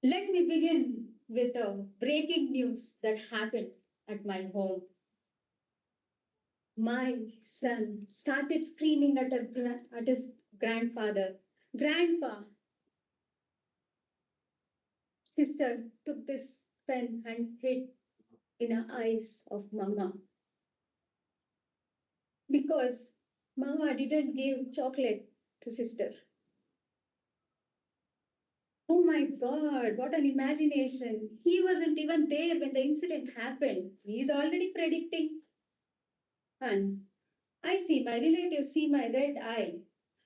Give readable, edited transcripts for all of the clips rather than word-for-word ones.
Let me begin with a breaking news that happened at my home. My son started screaming at his grandfather. Grandpa, sister took this pen and hit in the eyes of Mama because Mama didn't give chocolate to sister. Oh my God, what an imagination. He wasn't even there when the incident happened. He's already predicting. And I see my relatives see my red eye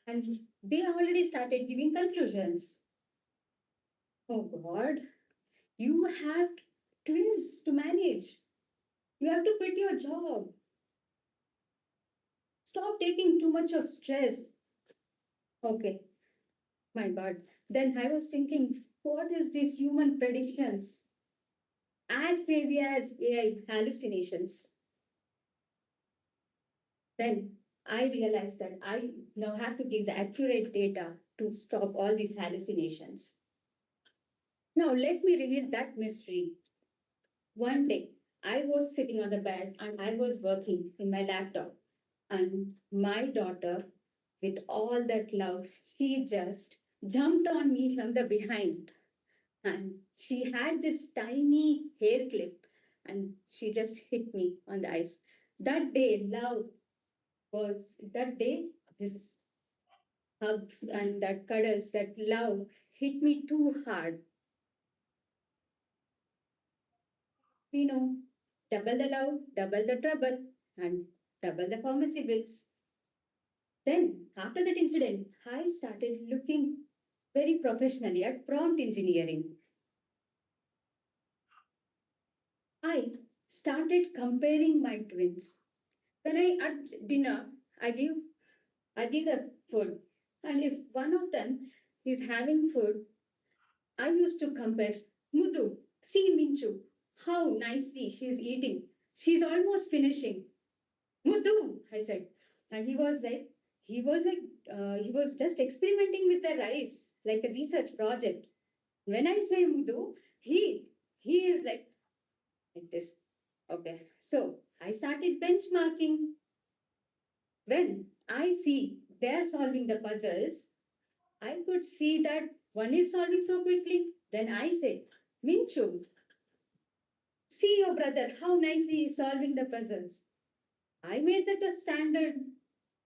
and they already started giving conclusions. Oh God, you have twins to manage. You have to quit your job. Stop taking too much of stress. Okay, my God. Then I was thinking, what is these human predictions? As crazy as AI hallucinations. Then I realized that I now have to give the accurate data to stop all these hallucinations. Now, let me reveal that mystery. One day, I was sitting on the bed and I was working in my laptop. And my daughter, with all that love, she just jumped on me from the behind. And she had this tiny hair clip and she just hit me on the eyes. That day, that day, this hugs and that cuddles, that love hit me too hard. We know double the love, double the trouble, and double the pharmacy bills. Then, after that incident, I started looking very professionally at prompt engineering. I started comparing my twins. When I at dinner, I give I give the food, and if one of them is having food, I used to compare. Mudhu, see Minchu, how nicely she is eating. She's almost finishing. Mudhu, I said, and he was just experimenting with the rice, like a research project. When I say Mudhu, he he is like this. Okay, so I started benchmarking. When I see they're solving the puzzles, I could see that one is solving so quickly. Then I say, Minchu, see your brother, how nicely he's solving the puzzles. I made that a standard,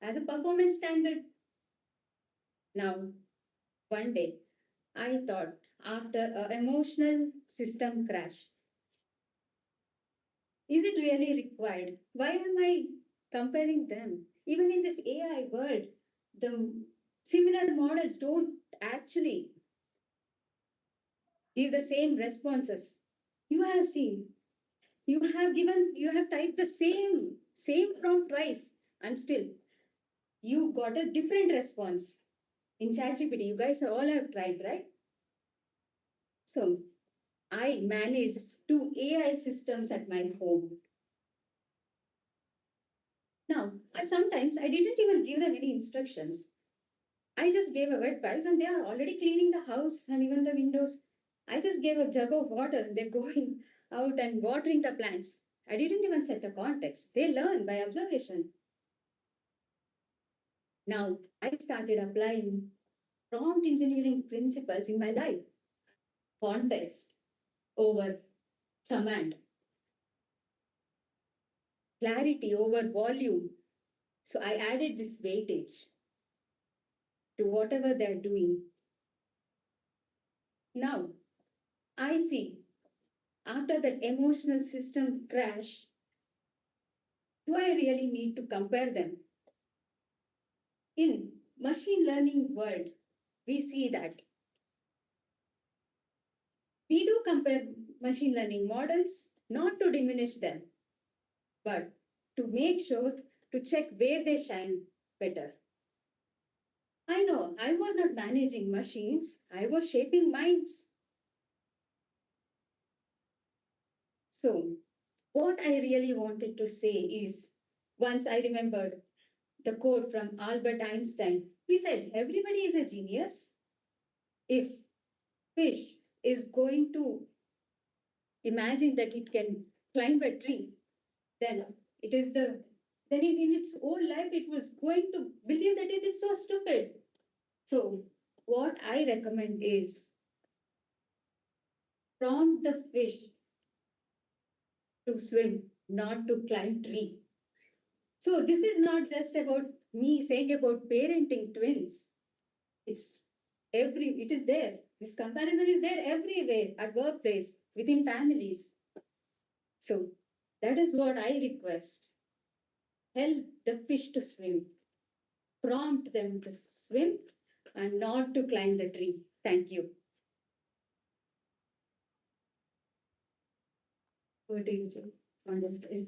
as a performance standard. Now, one day, I thought after an emotional system crash, is it really required? Why am I comparing them? Even in this AI world, the similar models don't actually give the same responses. You have seen, you have typed the same prompt twice, and still you got a different response in ChatGPT. You guys all have tried, right? So I managed two AI systems at my home. Now, and sometimes I didn't even give them any instructions. I just gave a wet wipes and they are already cleaning the house and even the windows. I just gave a jug of water and they're going out and watering the plants. I didn't even set a context. They learn by observation. Now I started applying prompt engineering principles in my life. Context over command, clarity over volume. So I added this weightage to whatever they're doing. Now I see after that emotional system crash, do I really need to compare them? In machine learning world, we see that we do compare machine learning models not to diminish them, but to make sure to check where they shine better. I know I was not managing machines, I was shaping minds. So, what I really wanted to say is once I remembered the quote from Albert Einstein. He said, everybody is a genius if fish is going to imagine that it can climb a tree, then it is the then in its whole life it was going to believe that it is so stupid. So what I recommend is prompt the fish to swim, not to climb tree. So this is not just about me saying about parenting twins. It's it is there. This comparison is there everywhere at workplace, within families. So that is what I request. Help the fish to swim. Prompt them to swim and not to climb the tree. Thank you. Over to you, Jim. Understood.